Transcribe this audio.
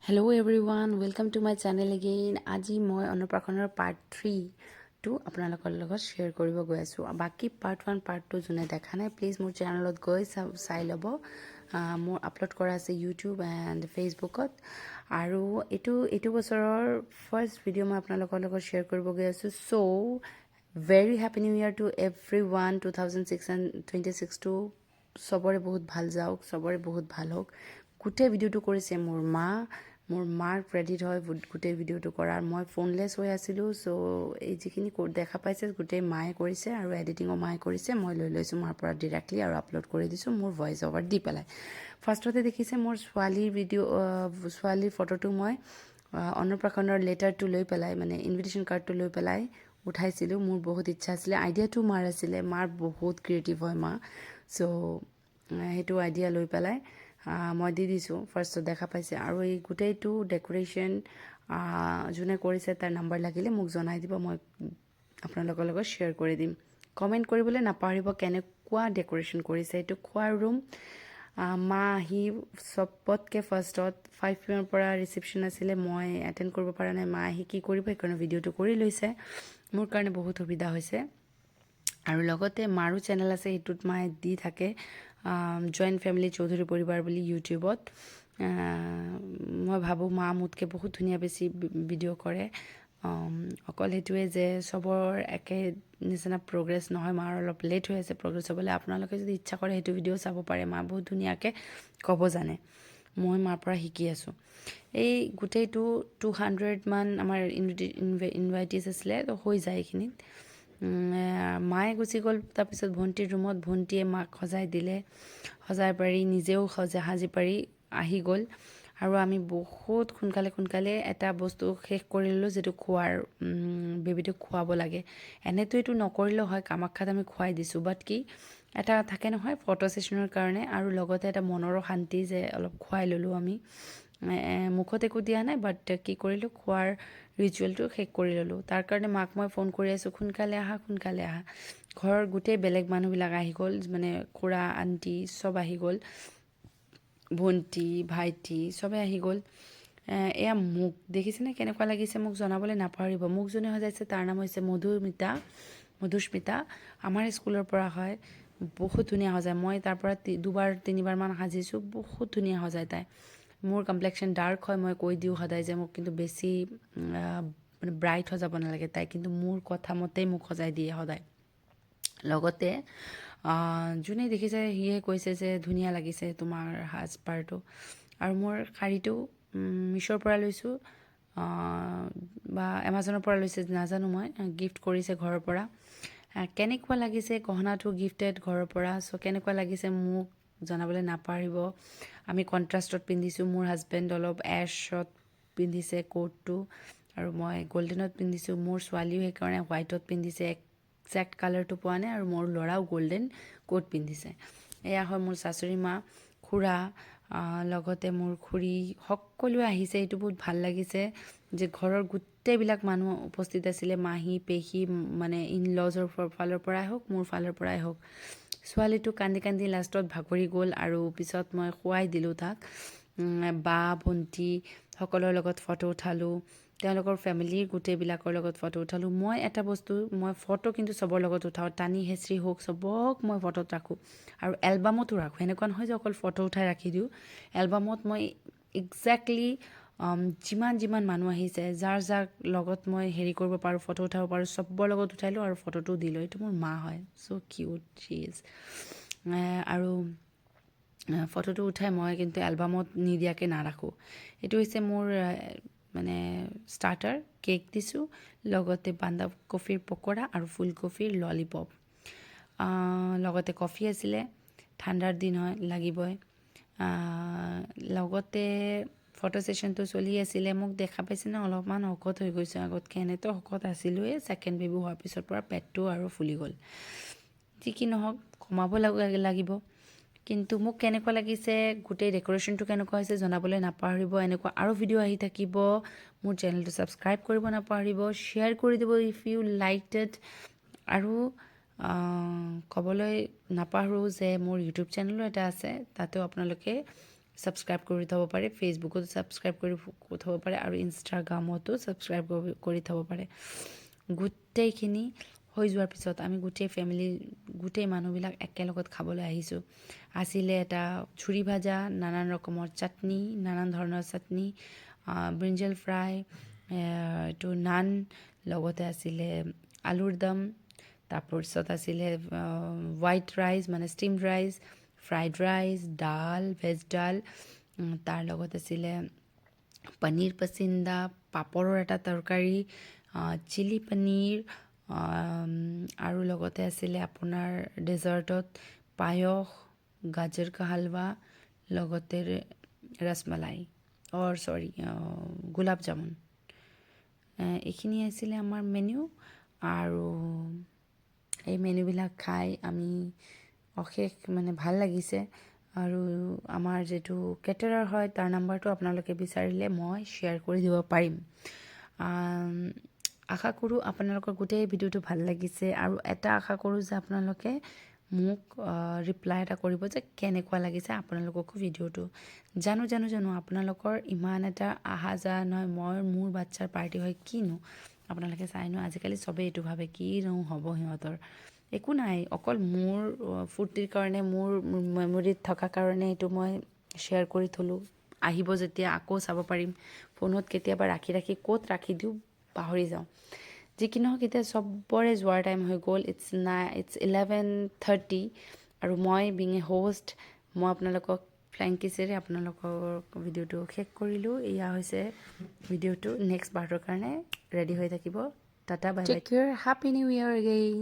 Hello everyone, welcome to my channel again. আজি মই অন্নপ্ৰাশনৰ part 3 টো আপোনালোকৰ লগত শ্বেয়াৰ কৰিব গৈ আছো। বাকি পাৰ্ট 1 পাৰ্ট 2 জনে দেখা নাই প্লিজ মোৰ চেনেলত গৈ চাই ল'ব। মোৰ আপলোড কৰা আছে ইউটিউব এণ্ড ফেচবুকত আৰু এইটো বছৰৰ ফাৰ্ষ্ট ভিডিঅ' মই আপোনালোকৰ লগত শ্বেয়াৰ কৰিব গৈ আছো। So very happy new year to everyone 2026 টো সবৰে বহুত ভাল যাওক, সবৰে বহুত ভাল হোক। গোটেই ভিডিঅ'টো কৰিছে মোৰ মাৰ ক্ৰেডিট হয় গোটেই ভিডিঅ'টো কৰাৰ। মই ফোনলেছ হৈ আছিলোঁ, চ' এই যিখিনি দেখা পাইছে গোটেই মায়ে কৰিছে আৰু এডিটিঙো মায়ে কৰিছে। মই লৈ লৈছোঁ মাৰ পৰা ডিৰেক্টলি আৰু আপলোড কৰি দিছোঁ মোৰ ভইচ অভাৰ দি পেলাই। ফাৰ্ষ্টতে দেখিছে মোৰ ছোৱালীৰ ফটোটো মই অন্নপ্ৰাশনৰ লেটাৰটো লৈ পেলাই মানে ইনভিটেশ্যন কাৰ্ডটো লৈ পেলাই উঠাইছিলোঁ। মোৰ বহুত ইচ্ছা আছিলে, আইডিয়াটো মাৰ আছিলে, মাৰ বহুত ক্ৰিয়েটিভ হয় মা। চ' সেইটো আইডিয়া লৈ পেলাই মই দি দিছোঁ। ফাৰ্ষ্টত দেখা পাইছে আৰু এই গোটেইটো ডেক'ৰেশ্যন যোনে কৰিছে তাৰ নাম্বাৰ লাগিলে মোক জনাই দিব, মই আপোনালোকৰ লগত শ্বেয়াৰ কৰি দিম। কমেণ্ট কৰিবলৈ নাপাহৰিব কেনেকুৱা ডেক'ৰেশ্যন কৰিছে। এইটো খোৱাৰ ৰুম। মা আহি চবতকৈ ফাৰ্ষ্টত 5 PM পৰা ৰিচিপশ্যন আছিলে, মই এটেণ্ড কৰিব পৰা নাই। মা আহি কি কৰিব সেইকাৰণে ভিডিঅ'টো কৰি লৈছে, মোৰ কাৰণে বহুত সুবিধা হৈছে। আৰু লগতে মাৰো চেনেল আছে, সেইটোত মায়ে দি থাকে জইণ্ট ফেমিলি চৌধুৰী পৰিবাৰ বুলি ইউটিউবত। মই ভাবোঁ মা মোতকৈ বহুত ধুনীয়া বেছি ভিডিঅ' কৰে। অকল সেইটোৱে যে চবৰ একে নিচিনা প্ৰগ্ৰেছ নহয়, মাৰ অলপ লেট হৈ আছে প্ৰগ্ৰেছ হ'বলৈ। আপোনালোকে যদি ইচ্ছা কৰে সেইটো ভিডিঅ' চাব পাৰে, মা বহুত ধুনীয়াকৈ ক'ব জানে। মই মাৰ পৰা শিকি আছোঁ। এই গোটেইটো 200 মান আমাৰ ইনভাইটিছ আছিলে, তো হৈ যায় এইখিনিত। মায়ে গুচি গ'ল, তাৰপিছত ভণ্টিৰ ৰুমত ভণ্টিয়ে মাক সজাই দিলে, সজাই পাৰি নিজেও সাজি পাৰি আহি গ'ল। আৰু আমি বহুত সোনকালে এটা বস্তু শেষ কৰি ল'লোঁ, যিটো খোৱাৰ বেবীটোক খুৱাব লাগে। এনেতো এইটো নকৰিলেও হয়, কামাখ্যাত আমি খুৱাই দিছোঁ, বাট কি এটা থাকে নহয় ফটো ছেশ্যনৰ কাৰণে, আৰু লগতে এটা মনৰো শান্তি যে অলপ খুৱাই ল'লোঁ আমি। মুখত একো দিয়া নাই, বাট কি কৰিলোঁ খোৱাৰ ৰিচুৱেলটো শেষ কৰি ল'লোঁ। তাৰ কাৰণে মাক মই ফোন কৰি আছোঁ, সোনকালে আহা। ঘৰৰ গোটেই বেলেগ মানুহবিলাক আহি গ'ল, মানে খুৰা আণ্টি চব আহি গ'ল, ভণ্টি ভাইটি চবে আহি গ'ল। এয়া মোক দেখিছেনে কেনেকুৱা লাগিছে মোক জনাবলৈ নাপাহৰিব। মোক যোনে সজাইছে তাৰ নাম হৈছে মধুস্মিতা, আমাৰ স্কুলৰ পৰা হয়। বহুত ধুনীয়া সজায়, মই তাৰ পৰা 2-3বাৰমান সাজিছোঁ, বহুত ধুনীয়া সজায় তাই। মোৰ কমপ্লেক্সন ডাৰ্ক হয়, মই কৈ দিওঁ সদায় যে মোক কিন্তু বেছি মানে ব্ৰাইট সজাব নালাগে তাই, কিন্তু মোৰ কথা মতেই মোক সজাই দিয়ে সদায়। লগতে যোনে দেখিছে সিয়ে কৈছে যে ধুনীয়া লাগিছে তোমাৰ সাজপাৰটো। আৰু মোৰ শাড়ীটো মিছ'ৰ পৰা লৈছোঁ বা এমাজনৰ পৰা লৈছে নাজানো, মই গিফ্ট কৰিছে ঘৰৰ পৰা। কেনেকুৱা লাগিছে গহনাটো গিফ্টেড ঘৰৰ পৰা, চ' কেনেকুৱা লাগিছে মোক জনাবলৈ নাপাহৰিব। আমি কণ্ট্ৰাষ্টত পিন্ধিছোঁ, মোৰ হাজবেণ্ড অলপ এশ্বত পিন্ধিছে কোটটো, আৰু মই গল্ডেনত পিন্ধিছোঁ। মোৰ ছোৱালীও সেইকাৰণে হোৱাইটত পিন্ধিছে, একজেক্ট কালাৰটো পোৱা নাই। আৰু মোৰ ল'ৰাও গল্ডেন কোট পিন্ধিছে। এয়া হয় মোৰ শাশুড়ী মা, খুৰা, লগতে মোৰ খুৰী, সকলোৱে আহিছে। এইটো বহুত ভাল লাগিছে যে ঘৰৰ গোটেইবিলাক মানুহ উপস্থিত আছিলে, মাহী পেহী, মানে ইন লজৰ ফালৰ পৰাই হওক মোৰ ফালৰ পৰাই হওক। ছোৱালীটো কান্দি লাষ্টত ভাগৰি গ'ল, আৰু পিছত মই শুৱাই দিলোঁ তাক। বা ভণ্টি সকলৰ লগত ফটো উঠালোঁ, তেওঁলোকৰ ফেমিলিৰ গোটেইবিলাকৰ লগত ফটো উঠালোঁ। মই এটা বস্তু, মই ফটো কিন্তু চবৰ লগত উঠাওঁ, টানি হেঁচৰি হওক চবক মই ফটোত ৰাখোঁ, আৰু এলবামতো ৰাখোঁ। এনেকুৱা নহয় যে অকল ফটো উঠাই ৰাখি দিওঁ, এলবামত মই একজেক্টলি যিমান মানুহ আহিছে, যাৰ লগত মই হেৰি কৰিব পাৰোঁ, ফটো উঠাব পাৰোঁ, চবৰ লগত উঠাই লওঁ আৰু ফটোটো দি লওঁ। এইটো মোৰ মা হয়, চ' কিউট শ্বি ইজ। আৰু ফটোটো উঠাই মই কিন্তু এলবামত নিদিয়াকৈ নাৰাখোঁ। এইটো হৈছে মোৰ মানে ষ্টাৰ্টাৰ, কেক দিছোঁ, লগতে বন্ধাকবিৰ পকোৰা আৰু ফুলকবিৰ ললিপপ, লগতে কফি আছিলে, ঠাণ্ডাৰ দিন হয় লাগিবই। লগতে ফটো ছেশ্যনটো চলি আছিলে। মোক দেখা পাইছে ন অলপমান শকত হৈ গৈছোঁ আগতকৈ, এনেতো শকত আছিলোঁৱেই, ছেকেণ্ড বেবী হোৱাৰ পিছৰ পৰা পেটটো আৰু ফুলি গ'ল। যি কি নহওক কমাব লাগিব। কিন্তু মোক কেনেকুৱা লাগিছে, গোটেই ডেক'ৰেশ্যনটো কেনেকুৱা হৈছে জনাবলৈ নাপাহৰিব। এনেকুৱা আৰু ভিডিঅ' আহি থাকিব। মোৰ চেনেলটো ছাবস্ক্ৰাইব কৰিব নাপাহৰিব, শ্বেয়াৰ কৰি দিব ইফ ইউ লাইকড ইট। আৰু ক'বলৈ নাপাহৰোঁ যে মোৰ ইউটিউব চেনেলো এটা আছে, তাতেও আপোনালোকে ছাবস্ক্ৰাইব কৰি থ'ব পাৰে, ফেচবুকতো ছাবস্ক্ৰাইব কৰি থ'ব পাৰে আৰু ইনষ্টাগ্ৰামতো ছাবস্ক্ৰাইব কৰি থ'ব পাৰে। গোটেইখিনি হৈ যোৱাৰ পিছত আমি গোটেই ফেমিলি, গোটেই মানুহবিলাক একেলগত খাবলৈ আহিছোঁ। আছিলে এটা ঝুৰি ভাজা, নানান ৰকমৰ চাটনি, নানান ধৰণৰ চাটনি, ব্ৰিঞ্জল ফ্ৰাই, এইটো নান, লগতে আছিলে আলুৰ দম, তাৰপিছত আছিলে হোৱাইট ৰাইচ মানে ষ্টিমড ৰাইচ, ফ্ৰাইড ৰাইচ, ডাল, ভেজ ডাল, তাৰ লগত আছিলে পনীৰ পচিন্দা, পাপৰৰ এটা তৰকাৰী, চিলি পনীৰ, আৰু লগতে আছিলে আপোনাৰ ডেজাৰ্টত পায়স, গাজৰ কা হালৱা, লগতে ৰসমলাই গোলাপ জামুন। এইখিনি আছিলে আমাৰ মেনু। আৰু এই মেনুবিলাক খাই আমি অশেষ মানে ভাল লাগিছে। আৰু আমাৰ যিটো কেটাৰাৰ হয় তাৰ নাম্বাৰটো আপোনালোকে বিচাৰিলে মই শ্বেয়াৰ কৰি দিব পাৰিম। আশা কৰোঁ আপোনালোকৰ গোটেই ভিডিঅ'টো ভাল লাগিছে, আৰু এটা আশা কৰোঁ যে আপোনালোকে মোক ৰিপ্লাই এটা কৰিব যে কেনেকুৱা লাগিছে আপোনালোককো ভিডিঅ'টো। জানো আপোনালোকৰ ইমান এটা আহা যোৱা নহয়, মোৰ বাচ্ছাৰ পাৰ্টি হয় কিনো, আপোনালোকে চাইনো আজিকালি চবেই এইটো ভাবে কিনো হ'ব সিহঁতৰ। একো নাই, অকল মোৰ ফূৰ্তিৰ কাৰণে, মোৰ মেমৰিত থকা কাৰণে এইটো মই শ্বেয়াৰ কৰি থ'লোঁ। আহিব যেতিয়া আকৌ চাব পাৰিম। ফোনত কেতিয়াবা ৰাখি ক'ত ৰাখি দিওঁ পাহৰি যাওঁ। যি কি নহওক, এতিয়া চবৰে যোৱাৰ টাইম হৈ গ'ল। ইটছ 11:30 আৰু মই বিং এ হোষ্ট, মই আপোনালোকক ফ্লাইং কিছেৰে আপোনালোকৰ ভিডিঅ'টো শেষ কৰিলোঁ। এয়া হৈছে ভিডিঅ'টো, নেক্সট পাৰ্টৰ কাৰণে ৰেডি হৈ থাকিব। টাটা, bye bye, take care, happy new year again.